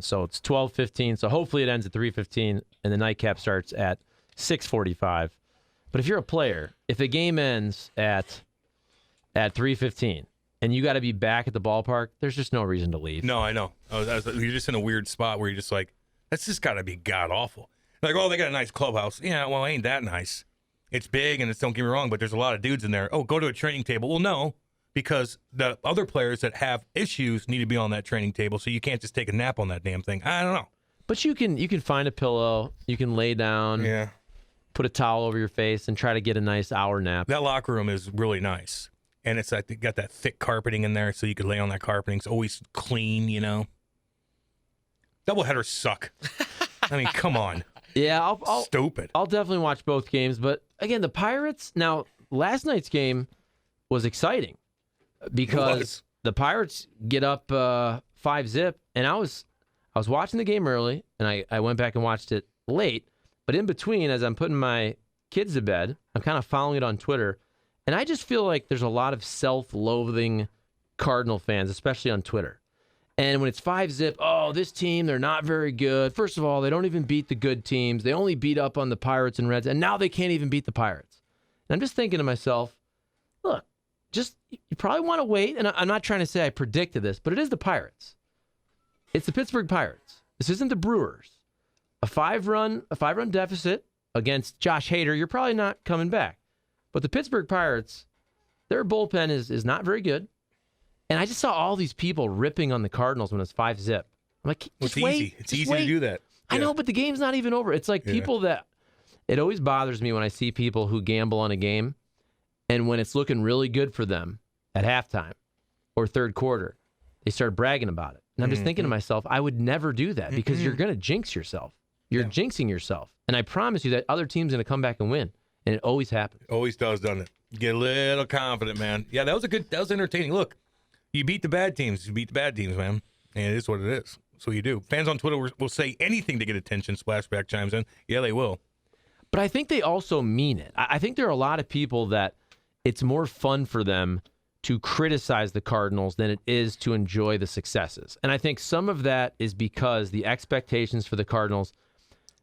So it's 12:15. So hopefully it ends at 3:15, and the nightcap starts at 6:45. But if you're a player, if the game ends at 3:15 and you got to be back at the ballpark, there's just no reason to leave. No, I know. You're just in a weird spot where you're just like, that's just got to be god awful. Like, oh, they got a nice clubhouse. Yeah, well, it ain't that nice. It's big, and don't get me wrong, but there's a lot of dudes in there. Oh, go to a training table. Well, no, because the other players that have issues need to be on that training table, so you can't just take a nap on that damn thing. I don't know. But you can find a pillow. You can lay down. Yeah. Put a towel over your face and try to get a nice hour nap. That locker room is really nice. And it's like got that thick carpeting in there so you can lay on that carpeting. It's always clean, you know. Doubleheaders suck. I mean, come on. Yeah, Stupid. I'll definitely watch both games. But, again, the Pirates, now, last night's game was exciting because the Pirates get up 5-0. And I was watching the game early, and I went back and watched it late. But in between, as I'm putting my kids to bed, I'm kind of following it on Twitter, and I just feel like there's a lot of self-loathing Cardinal fans, especially on Twitter. And when it's 5-0, oh, this team, they're not very good. First of all, they don't even beat the good teams. They only beat up on the Pirates and Reds, and now they can't even beat the Pirates. And I'm just thinking to myself, look, you probably want to wait, and I'm not trying to say I predicted this, but it is the Pirates. It's the Pittsburgh Pirates. This isn't the Brewers. A five-run deficit against Josh Hader, you're probably not coming back. But the Pittsburgh Pirates, their bullpen is not very good. And I just saw all these people ripping on the Cardinals when it's 5-0. I'm like, it's wait. Easy. It's easy to do that. I know, but the game's not even over. It's like people that, it always bothers me when I see people who gamble on a game, and when it's looking really good for them at halftime or third quarter, they start bragging about it. And I'm just thinking to myself, I would never do that because you're going to jinx yourself. You're jinxing yourself. And I promise you that other team's going to come back and win. And it always happens. Always does, doesn't it? Get a little confident, man. Yeah, that was entertaining. Look, you beat the bad teams. You beat the bad teams, man. And it is what it is. That's what you do. Fans on Twitter will say anything to get attention. Splashback chimes in. Yeah, they will. But I think they also mean it. I think there are a lot of people that it's more fun for them to criticize the Cardinals than it is to enjoy the successes. And I think some of that is because the expectations for the Cardinals,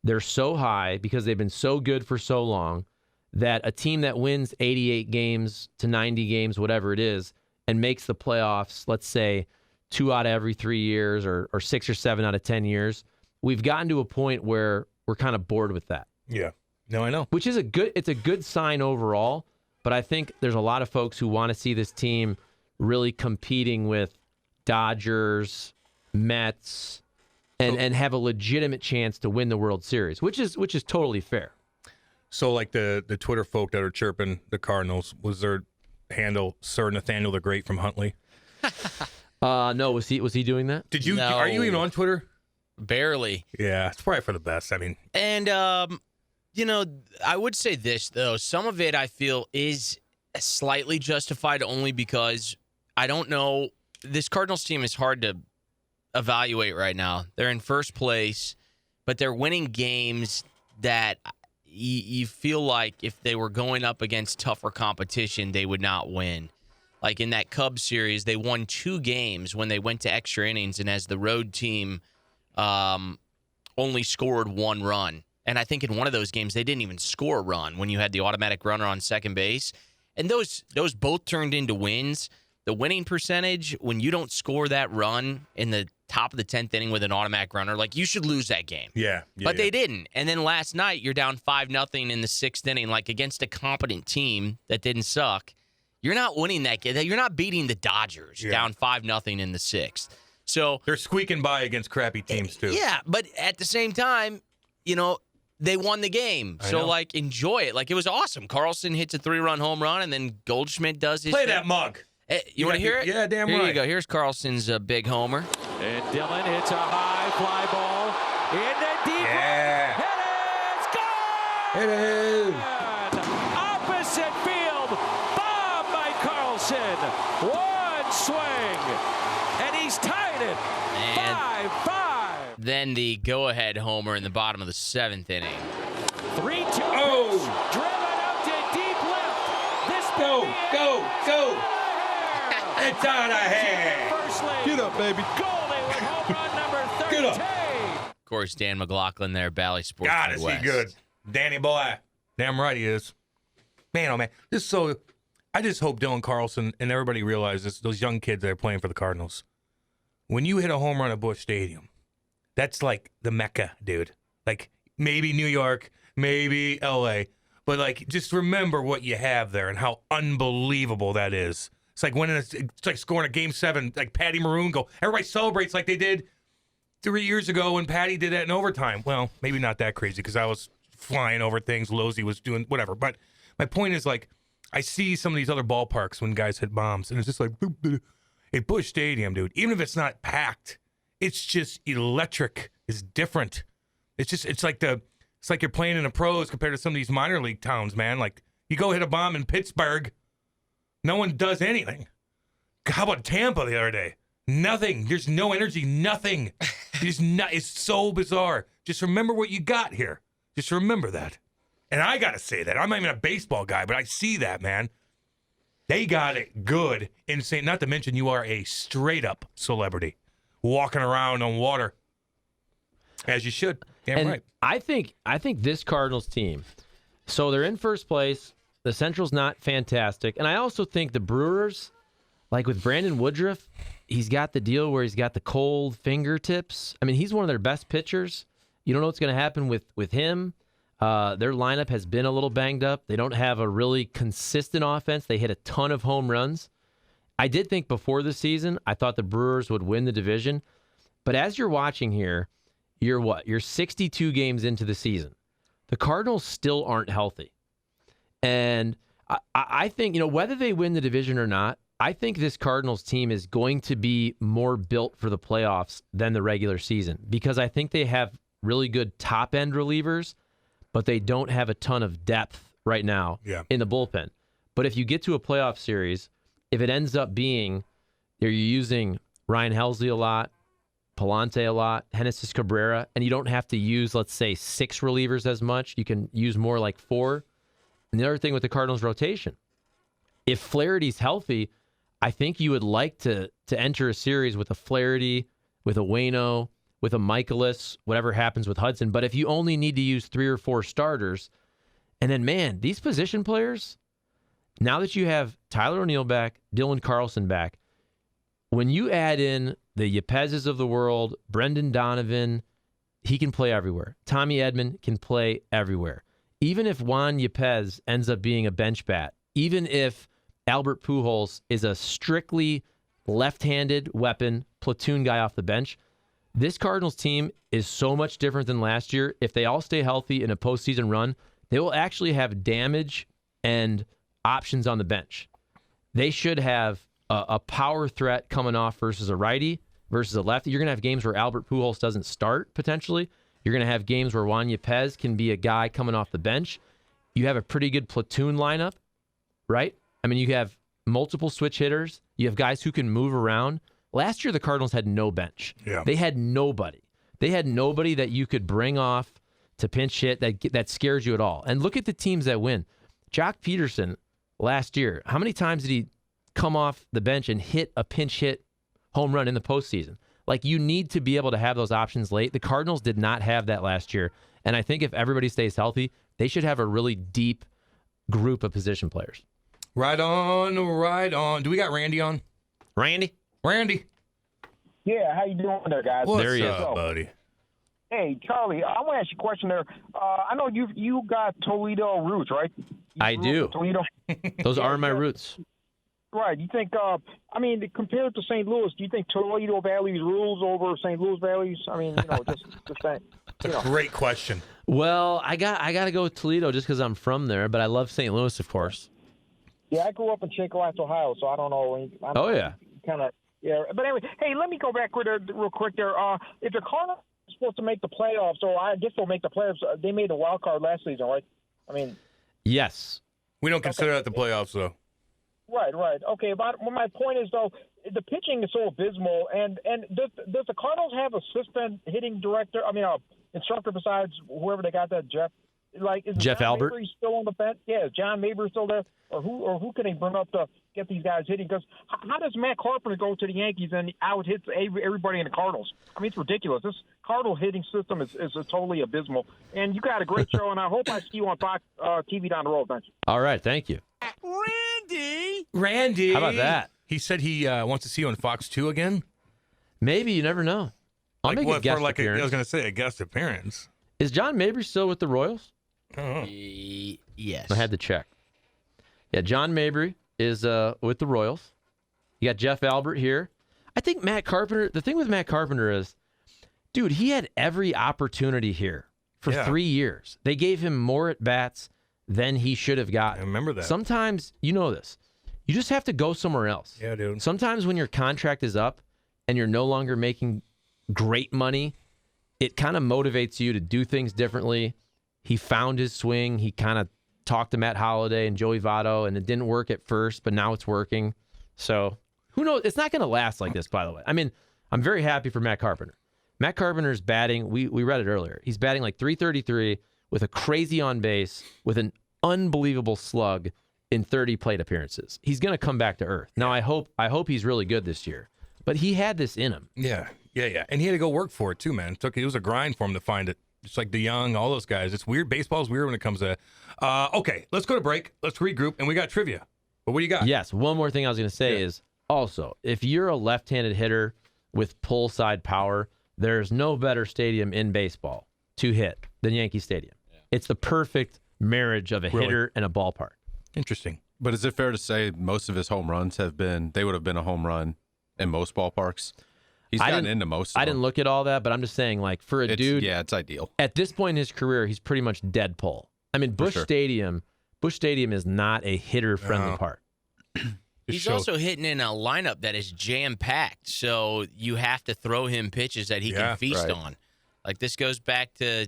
they're so high because they've been so good for so long that a team that wins 88 games to 90 games, whatever it is, and makes the playoffs, let's say 2 out of every 3 years or 6 or 7 out of 10 years, we've gotten to a point where we're kind of bored with that. Yeah. No, I know. Which is it's a good sign overall, but I think there's a lot of folks who want to see this team really competing with Dodgers, Mets, and have a legitimate chance to win the World Series, which is totally fair. So, like the Twitter folk that are chirping the Cardinals, was their handle Sir Nathaniel the Great from Huntley? No, was he doing that? Did you? No. Are you even on Twitter? Barely. Yeah, it's probably for the best. I mean, And, I would say this, though. Some of it I feel is slightly justified only because I don't know. This Cardinals team is hard to evaluate right now. They're in first place, but they're winning games that you feel like if they were going up against tougher competition, they would not win. Like in that Cubs series, they won 2 games when they went to extra innings, and as the road team only scored 1 run. And I think in one of those games, they didn't even score a run when you had the automatic runner on second base. And those both turned into wins. The winning percentage, when you don't score that run in the top of the 10th inning with an automatic runner, like you should lose that game. yeah. But they didn't. And then last night, you're down 5-0 in the 6th inning, like against a competent team that didn't suck. You're not winning that game. You're not beating the Dodgers down 5-0 in the 6th. So They're squeaking by against crappy teams, too. yeah, but at the same time, they won the game. I So, know. enjoy it. Like, it was awesome. Carlson hits a 3-run home run, and then Goldschmidt does his Play thing. that mug. You want to hear it? Yeah, damn Here right. you go. Here's Carlson's big homer. And Dillon hits a high fly ball in the deep Yeah. It is gone! It is. Opposite field, bombed by Carlson. One swing, and he's tied it. And 5-5. then the go-ahead homer in the bottom of the 7th inning. 3-2 Oh. pitch, driven out to deep left. This Go, may be go, it. go. It's It's out of here. First lead. Get up, baby. Goldie with home run number 30. it up. Of course, Dan McLaughlin there, Bally Sports. God, is he Midwest. good. Danny boy. Damn right he is. Man, oh man. I just hope Dylan Carlson and everybody realizes, those young kids that are playing for the Cardinals, when you hit a home run at Busch Stadium, that's like the Mecca, dude. Like maybe New York, maybe LA, but like just remember what you have there and how unbelievable that is. It's like it's like scoring a Game 7, like Patty Maroon go. Everybody celebrates like they did 3 years ago when Patty did that in overtime. Well, maybe not that crazy because I was flying over things. Losey was doing whatever. But my point is, like, I see some of these other ballparks when guys hit bombs, and it's just like, a Busch Stadium, dude. Even if it's not packed, it's just electric. It's different. It's like you're playing in the pros compared to some of these minor league towns, man. Like, you go hit a bomb in Pittsburgh, no one does anything. How about Tampa the other day? Nothing. There's no energy. Nothing. It's so bizarre. Just remember what you got here. Just remember that. And I got to say that. I'm not even a baseball guy, but I see that, man. They got it good. Insane. Not to mention you are a straight-up celebrity walking around on water. As you should. Damn right. I think this Cardinals team, so they're in first place. The Central's not fantastic. And I also think the Brewers, like with Brandon Woodruff, he's got the deal where he's got the cold fingertips. I mean, he's one of their best pitchers. You don't know what's going to happen with him. Their lineup has been a little banged up. They don't have a really consistent offense. They hit a ton of home runs. I did think before the season, I thought the Brewers would win the division. But as you're watching here, you're 62 games into the season. The Cardinals still aren't healthy. And I think, whether they win the division or not, I think this Cardinals team is going to be more built for the playoffs than the regular season because I think they have really good top-end relievers, but they don't have a ton of depth right now in the bullpen. But if you get to a playoff series, if it ends up being you're using Ryan Helsley a lot, Palante a lot, Genesis Cabrera, and you don't have to use, let's say, 6 relievers as much. You can use more like 4. And the other thing with the Cardinals rotation, if Flaherty's healthy, I think you would like to enter a series with a Flaherty, with a Waino, with a Michaelis, whatever happens with Hudson. But if you only need to use 3 or 4 starters, and then, man, these position players, now that you have Tyler O'Neill back, Dylan Carlson back, when you add in the Yepez's of the world, Brendan Donovan, he can play everywhere. Tommy Edman can play everywhere. Even if Juan Yepez ends up being a bench bat, even if Albert Pujols is a strictly left-handed weapon, platoon guy off the bench, this Cardinals team is so much different than last year. If they all stay healthy in a postseason run, they will actually have damage and options on the bench. They should have a power threat coming off versus a righty versus a lefty. You're going to have games where Albert Pujols doesn't start, potentially. You're going to have games where Juan Yepez can be a guy coming off the bench. You have a pretty good platoon lineup, right? I mean, you have multiple switch hitters. You have guys who can move around. Last year, the Cardinals had no bench. Yeah. They had nobody. They had nobody that you could bring off to pinch hit that scares you at all. And look at the teams that win. Jock Peterson last year, how many times did he come off the bench and hit a pinch hit home run in the postseason? Like, you need to be able to have those options late. The Cardinals did not have that last year. And I think if everybody stays healthy, they should have a really deep group of position players. Right on, right on. Do we got Randy on? Randy? Yeah, how you doing there, guys? What's There he is. up, buddy? Hey, Charlie, I want to ask you a question there. I know you got Toledo roots, right? I do. Toledo. Those are my roots. Right. You think, compared to St. Louis, do you think Toledo Valley's rules over St. Louis Valley's? I mean, just saying. Great question. Well, I got to go with Toledo just because I'm from there, but I love St. Louis, of course. Yeah, I grew up in Chillicothe, Ohio, so I don't know. Oh, yeah. Kind of, yeah. But anyway, hey, let me go back real quick there. If the Cardinals are supposed to make the playoffs, so I guess they'll make the playoffs. They made the wild card last season, right? I mean. Yes. We don't consider that the playoffs, though. Right. Okay, but my point is, though, the pitching is so abysmal, and does the Cardinals have assistant hitting director? I mean, instructor besides whoever they got that Jeff? Like, is Jeff John Albert Mabry still on the bench? Yeah, is John Mabry still there, or who can they bring up to get these guys hitting. Because how does Matt Carpenter go to the Yankees and out hits everybody in the Cardinals? I mean, it's ridiculous. This Cardinal hitting system is totally abysmal. And you got a great show, and I hope I see you on Fox TV down the road. Thank you. All right, thank you. Randy. How about that? He said he wants to see you on Fox 2 again. Maybe, you never know. I'll make a guest appearance. I was going to say a guest appearance. Is John Mabry still with the Royals? Yes. I had to check. Yeah, John Mabry is with the Royals. You got Jeff Albert here. I think Matt Carpenter, the thing with Matt Carpenter is, dude, he had every opportunity here for 3 years. They gave him more at-bats than he should have gotten. I remember that. Sometimes, you know this, you just have to go somewhere else. Yeah, dude. Sometimes when your contract is up and you're no longer making great money, it kind of motivates you to do things differently. He found his swing. He kind of talked to Matt Holliday and Joey Votto, and it didn't work at first, but now it's working. So who knows? It's not going to last like this, by the way. I mean, I'm very happy for Matt Carpenter. Matt Carpenter's batting, we read it earlier. He's batting like .333 with a crazy on base, with an unbelievable slug in 30 plate appearances. He's going to come back to earth. Now, I hope he's really good this year. But he had this in him. Yeah. And he had to go work for it too, man. It was a grind for him to find it. Just like DeYoung, all those guys. It's weird. Baseball's weird when it comes to okay, let's go to break. Let's regroup, and we got trivia. But what do you got? Yes, one more thing I was going to say is also, if you're a left-handed hitter with pull side power, there's no better stadium in baseball to hit than Yankee Stadium. Yeah. It's the perfect marriage of a hitter and a ballpark. Interesting. But is it fair to say most of his home runs would have been a home run in most ballparks? He's gotten into most of them. I didn't look at all that, but I'm just saying, like, for a dude... Yeah, it's ideal. At this point in his career, he's pretty much dead pull. I mean, Busch Stadium is not a hitter-friendly park. He's also hitting in a lineup that is jam-packed, so you have to throw him pitches that he can feast on. Like, this goes back to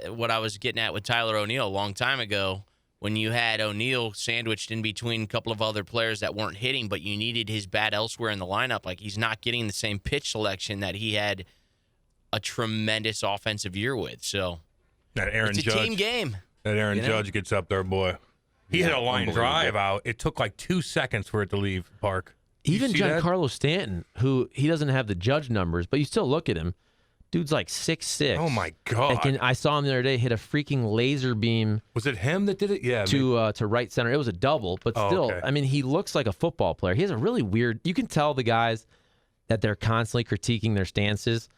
what I was getting at with Tyler O'Neill a long time ago, when you had O'Neill sandwiched in between a couple of other players that weren't hitting, but you needed his bat elsewhere in the lineup. Like, he's not getting the same pitch selection that he had a tremendous offensive year with. So that Aaron it's a Judge, team game. That Aaron Judge gets up there, boy. He hit a line drive out. It took like 2 seconds for it to leave Park. Even Giancarlo Stanton, who he doesn't have the Judge numbers, but you still look at him. Dude's like 6'6". Oh, my God. I saw him the other day hit a freaking laser beam. Was it him that did it? Yeah. To right center. It was a double, but still, okay. I mean, he looks like a football player. He has a really weird... You can tell the guys that they're constantly critiquing their stances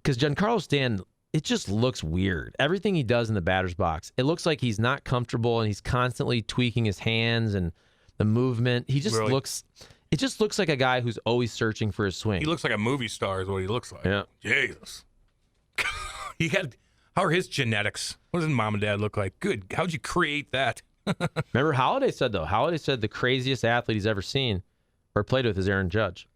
because Giancarlo Stanton, it just looks weird. Everything he does in the batter's box, it looks like he's not comfortable and he's constantly tweaking his hands and the movement. He just looks... It just looks like a guy who's always searching for his swing. He looks like a movie star is what he looks like. Yeah. Jesus. How are his genetics? What does his mom and dad look like? Good. How'd you create that? Remember Holliday said the craziest athlete he's ever seen or played with is Aaron Judge.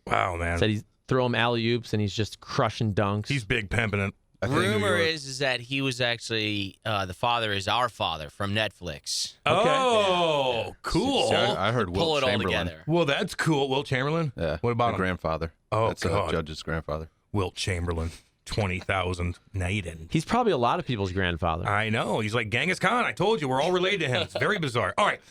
Wow, man. Said he's throw him alley-oops and he's just crushing dunks. He's big pimping it. Rumor is that he was actually the father is Our Father from Netflix. Oh, cool. See, I heard Will Pull it all Chamberlain. together. Well, that's cool. Will Chamberlain? Yeah. What about the him? grandfather? Oh, that's God. Judge's grandfather. Will Chamberlain, 20,000 Naden. He's probably a lot of people's grandfather. I know. He's like Genghis Khan. I told you, we're all related to him. It's very bizarre. All right,